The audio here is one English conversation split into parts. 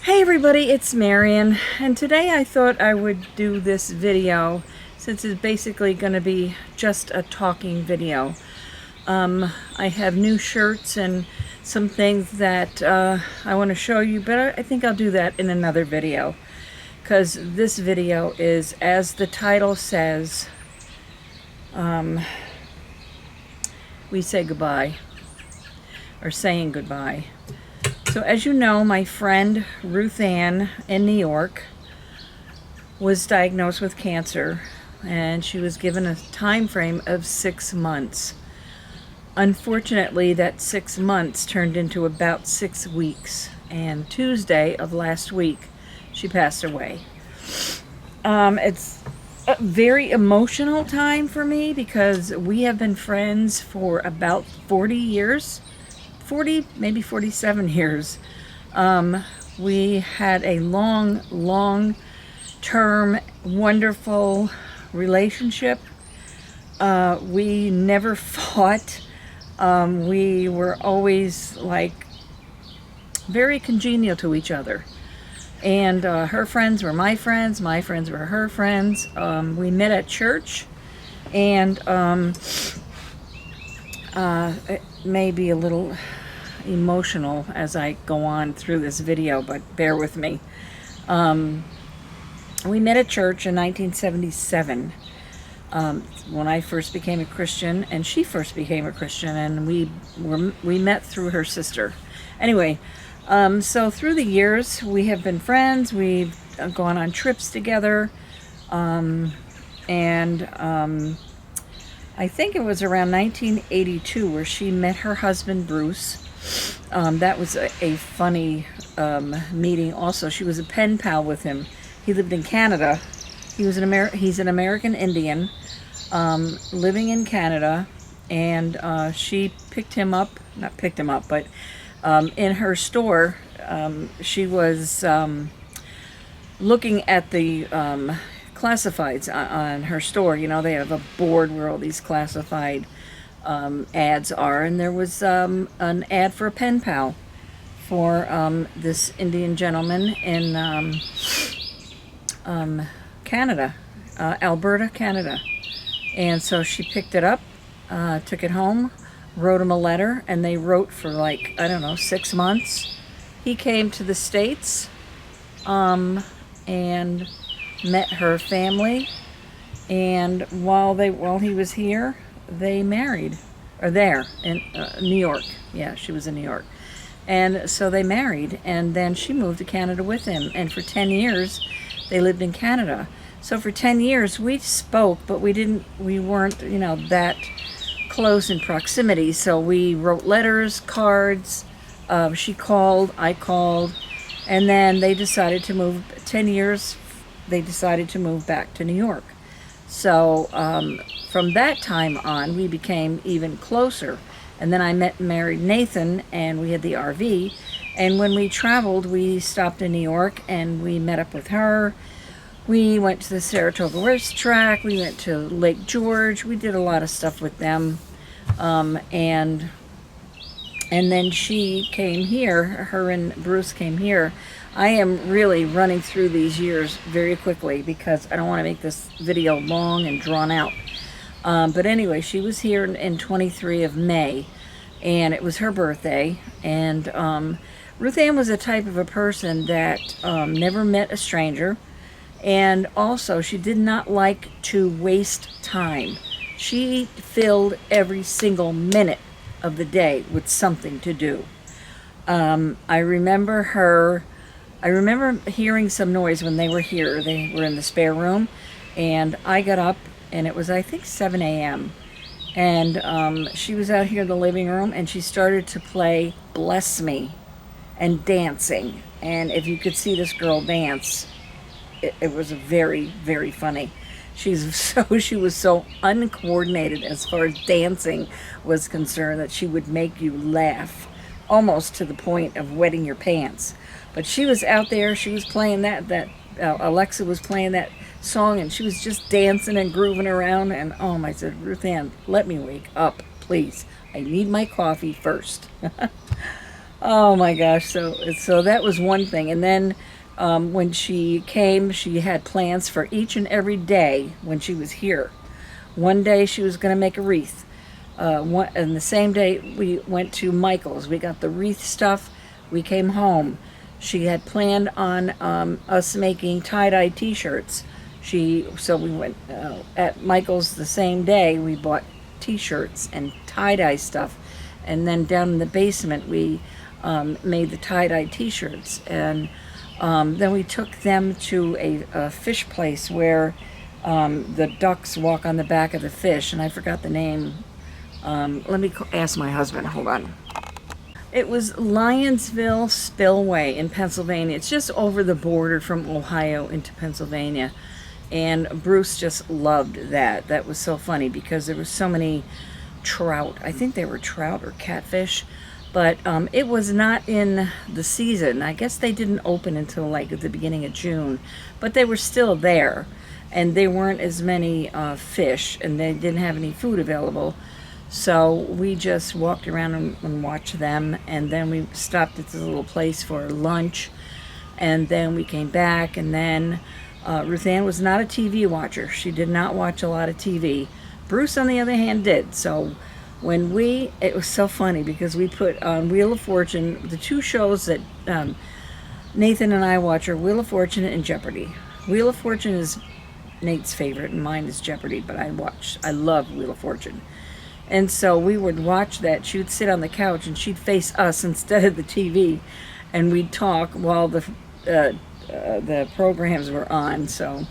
Hey everybody, it's Marion, and today I thought I would do this video since it's basically going to be just a talking video. I have new shirts and some things that I want to show you, but I think I'll do that in another video because this video is, as the title says, we say goodbye, or saying goodbye. So as you know, my friend Ruthanne in New York was diagnosed with cancer, and she was given a time frame of 6 months. Unfortunately, that 6 months turned into about 6 weeks, and Tuesday of last week she passed away. It's a very emotional time for me because we have been friends for about 40 years. 40, maybe 47 years. We had a long-term, wonderful relationship. We never fought. We were always like very congenial to each other. And her friends were my friends were her friends. We met at church, and it may be a little emotional as I go on through this video, but bear with me. We met at church in 1977 when I first became a Christian, and she first became a Christian, and we met through her sister. Anyway, so through the years we have been friends. We've gone on trips together, I think it was around 1982 where she met her husband, Bruce. That was a funny meeting also. She was a pen pal with him. He lived in Canada. He's an American Indian living in Canada, and she picked him up, not picked him up, but in her store, she was looking at the classifieds on her store. You know, they have a board where all these classified ads are, and there was an ad for a pen pal for this Indian gentleman in Canada, Alberta, Canada. And so she picked it up, took it home, wrote him a letter, and they wrote for like, I don't know, 6 months. He came to the States and met her family, and while he was here, they married, or there in New York. Yeah, she was in New York, and so they married, and then she moved to Canada with him, and for 10 years they lived in Canada. So for 10 years we spoke, but we weren't, you know, that close in proximity. So we wrote letters, cards. She called, I called, and then they decided to move. 10 years they decided to move back to New York. So from that time on, we became even closer. And then I met and married Nathan, and we had the RV. And when we traveled, we stopped in New York, and we met up with her. We went to the Saratoga racetrack. We went to Lake George. We did a lot of stuff with them. And then she came here. Her and Bruce came here. I am really running through these years very quickly because I don't want to make this video long and drawn out. But anyway, she was here in 23 of May, and it was her birthday. And Ruthanne was a type of a person that never met a stranger, and also she did not like to waste time. She filled every single minute of the day with something to do. I remember hearing some noise when they were here. They were in the spare room, and I got up, and it was, I think, 7 a.m. And she was out here in the living room, and she started to play Bless Me and dancing. And if you could see this girl dance, it was very, very funny. She was so uncoordinated as far as dancing was concerned that she would make you laugh, almost to the point of wetting your pants. But she was out there, she was playing that Alexa was playing that song, and she was just dancing and grooving around, and I said, Ruthanne, let me wake up, please. I need my coffee first. Oh my gosh! So that was one thing, and then when she came, she had plans for each and every day when she was here. One day she was going to make a wreath. And the same day we went to Michael's. We got the wreath stuff. We came home. She had planned on us making tie-dye T-shirts. So we went at Michael's the same day. We bought T-shirts and tie-dye stuff, and then down in the basement we made the tie-dye T-shirts, and then we took them to a fish place where the ducks walk on the back of the fish, and I forgot the name. Let me ask my husband. Hold on. It was Lyonsville Spillway in Pennsylvania. It's just over the border from Ohio into Pennsylvania. And Bruce just loved that. That was so funny because there were so many trout. I think they were trout or catfish. But it was not in the season. I guess they didn't open until like at the beginning of June. But they were still there. And there weren't as many fish. And they didn't have any food available. So we just walked around and watched them, and then we stopped at this little place for lunch, and then we came back, and then Ruthanne was not a TV watcher. She did not watch a lot of TV. Bruce, on the other hand, did. So it was so funny because we put on Wheel of Fortune, the two shows that Nathan and I watch are Wheel of Fortune and Jeopardy. Wheel of Fortune is Nate's favorite, and mine is Jeopardy, but I love Wheel of Fortune. And so we would watch that. She would sit on the couch and she'd face us instead of the TV, and we'd talk while the programs were on. So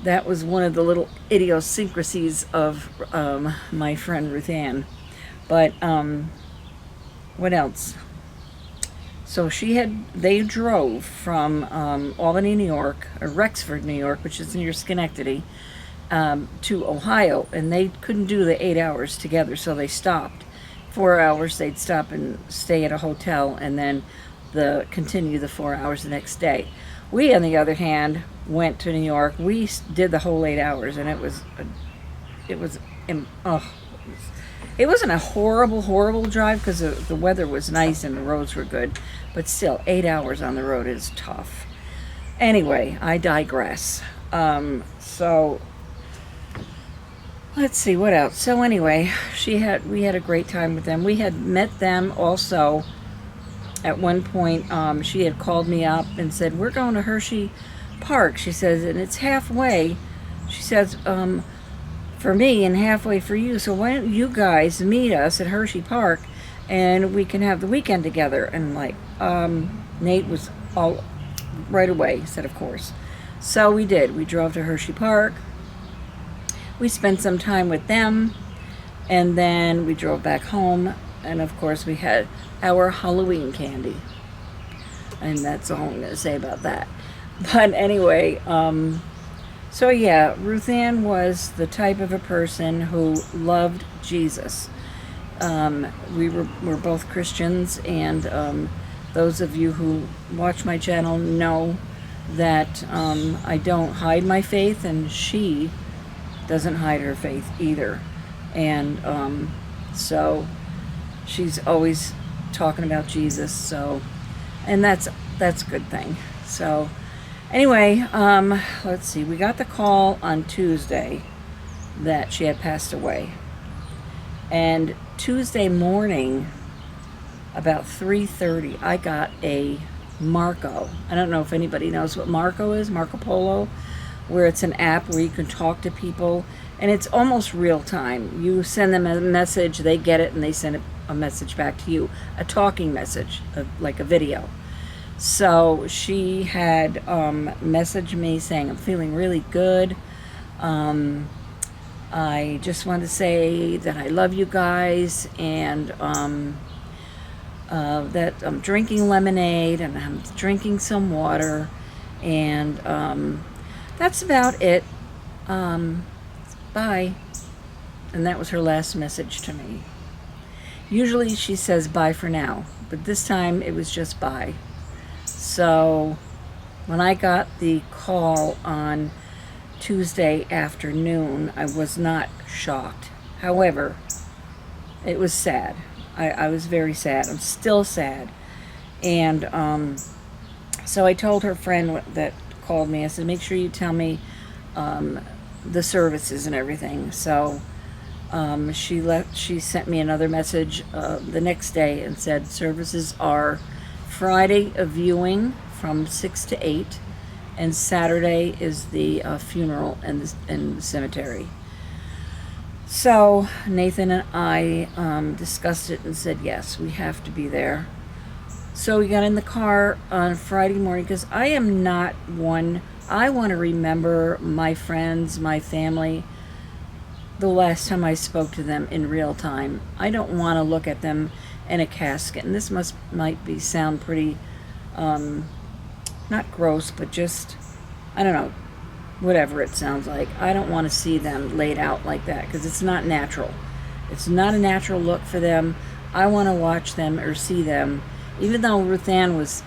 that was one of the little idiosyncrasies of my friend Ruthanne. But what else? So they drove from Albany, New York, or Rexford, New York, which is near Schenectady, to Ohio, and they couldn't do the 8 hours together, so they stopped. 4 hours, they'd stop and stay at a hotel, and then continue the 4 hours the next day. We, on the other hand, went to New York. We did the whole 8 hours, and it wasn't a horrible drive because the weather was nice and the roads were good, but still, 8 hours on the road is tough. Anyway, I digress. So let's see what else. So anyway, we had a great time with them. We had met them also at one point. She had called me up and said, we're going to Hershey Park. She says, and it's halfway. She says, for me and halfway for you. So why don't you guys meet us at Hershey Park and we can have the weekend together? And like, Nate was all right away. He said, of course. So we did. We drove to Hershey Park. We spent some time with them, and then we drove back home, and of course we had our Halloween candy. And that's all I'm going to say about that. But anyway, so yeah, Ruthanne was the type of a person who loved Jesus. We're both Christians, and those of you who watch my channel know that I don't hide my faith, and she doesn't hide her faith either. And so she's always talking about Jesus. So, and that's a good thing. So anyway, let's see. We got the call on Tuesday that she had passed away, and Tuesday morning about 3:30, I got a Marco. I don't know if anybody knows what Marco is, Marco Polo, where it's an app where you can talk to people, and it's almost real time. You send them a message, they get it, and they send a message back to you, a talking message, like a video. So she had messaged me saying, I'm feeling really good. I just want to say that I love you guys, and that I'm drinking lemonade and I'm drinking some water, and that's about it. Bye. And that was her last message to me. Usually she says bye for now, but this time it was just bye. So when I got the call on Tuesday afternoon, I was not shocked. However, it was sad. I was very sad. I'm still sad. And so I told her friend that called me, I said, make sure you tell me the services and everything. So she sent me another message the next day and said services are Friday a viewing from 6 to 8, and Saturday is the funeral in the cemetery. So Nathan and I discussed it and said, yes, we have to be there. So we got in the car on Friday morning, because I am not one, I want to remember my friends, my family, the last time I spoke to them in real time. I don't want to look at them in a casket. And this might sound pretty, not gross, but just, I don't know, whatever it sounds like. I don't want to see them laid out like that, because it's not natural. It's not a natural look for them. I want to watch them or see them. Even though Ruthanne was,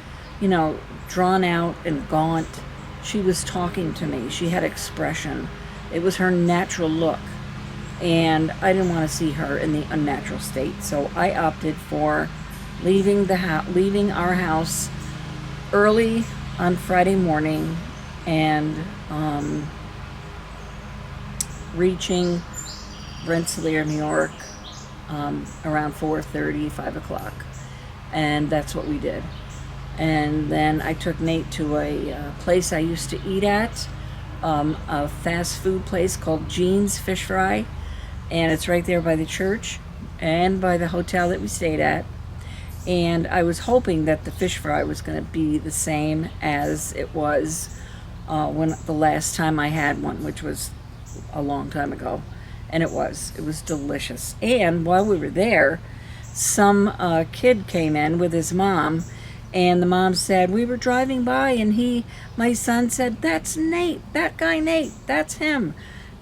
drawn out and gaunt, she was talking to me. She had expression. It was her natural look. And I didn't want to see her in the unnatural state. So I opted for leaving our house early on Friday morning and reaching Rensselaer, New York around 4:30, 5 o'clock. And that's what we did. And then I took Nate to a place I used to eat at, a fast food place called Jean's Fish Fry. And it's right there by the church and by the hotel that we stayed at. And I was hoping that the fish fry was going to be the same as it was when the last time I had one, which was a long time ago. And it was delicious. And while we were there, some kid came in with his mom, and the mom said, we were driving by, and my son said, that's Nate, that guy Nate, that's him.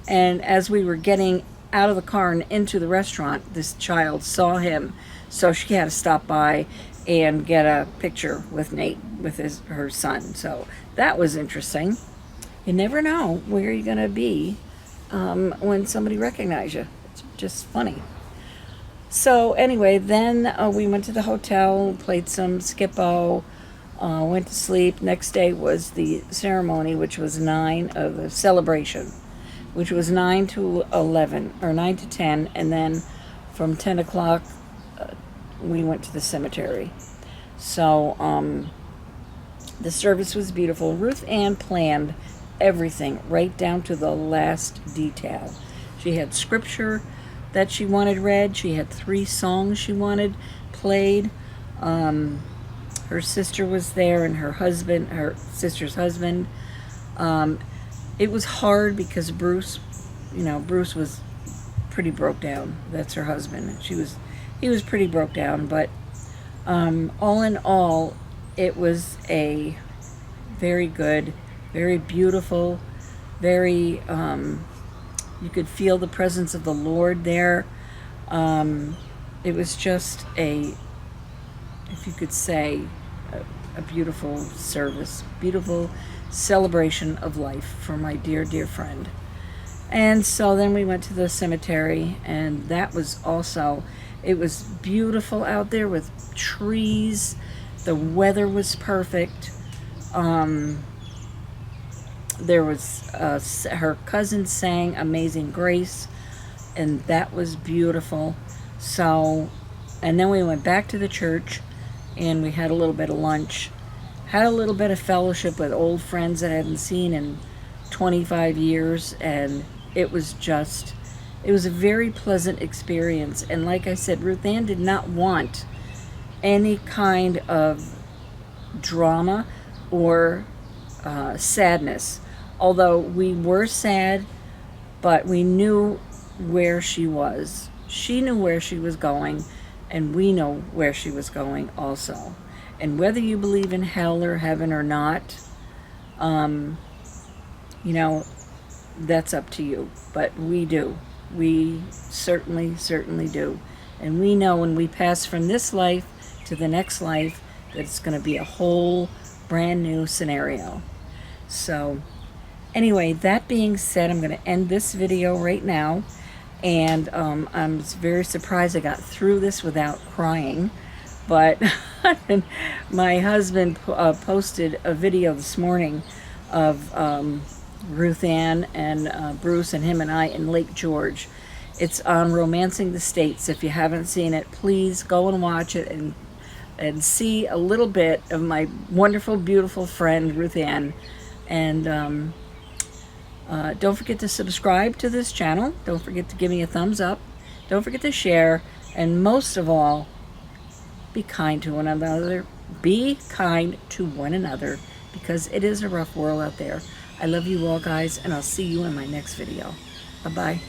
And as we were getting out of the car and into the restaurant, this child saw him, so she had to stop by and get a picture with Nate, with her son. So that was interesting. You never know where you're going to be when somebody recognizes you. It's just funny. So anyway, then we went to the hotel, played some Skippo, went to sleep. Next day was the ceremony, which was the celebration, which was 9 to 11, or 9 to 10, and then from 10 o'clock, we went to the cemetery. So the service was beautiful. Ruthanne planned everything right down to the last detail. She had scripture that she wanted read. She had 3 songs she wanted played. Her sister was there, and her sister's husband. It was hard because Bruce was pretty broke down. That's her husband. He was pretty broke down, but all in all, it was a very good, very beautiful, very, you could feel the presence of the Lord there. It was just if you could say, a beautiful service, beautiful celebration of life for my dear, dear friend. And so then we went to the cemetery, and that was also, it was beautiful out there with trees. The weather was perfect. There was her cousin sang Amazing Grace, and that was beautiful. So, and then we went back to the church, and we had a little bit of lunch, had a little bit of fellowship with old friends that I hadn't seen in 25 years, and it was a very pleasant experience. And like I said, Ruthanne did not want any kind of drama or sadness. Although we were sad, but we knew where she was. She knew where she was going, and we know where she was going also. And whether you believe in hell or heaven or not, that's up to you. But we do. We certainly do. And we know when we pass from this life to the next life that it's going to be a whole brand new scenario. So anyway, that being said, I'm going to end this video right now. And I'm very surprised I got through this without crying. But my husband posted a video this morning of Ruthanne and Bruce and him and I in Lake George. It's on Romancing the States. If you haven't seen it, please go and watch it and see a little bit of my wonderful, beautiful friend Ruthanne. And don't forget to subscribe to this channel. Don't forget to give me a thumbs up. Don't forget to share. And most of all, be kind to one another. Be kind to one another, because it is a rough world out there. I love you all, guys, and I'll see you in my next video. Bye-bye.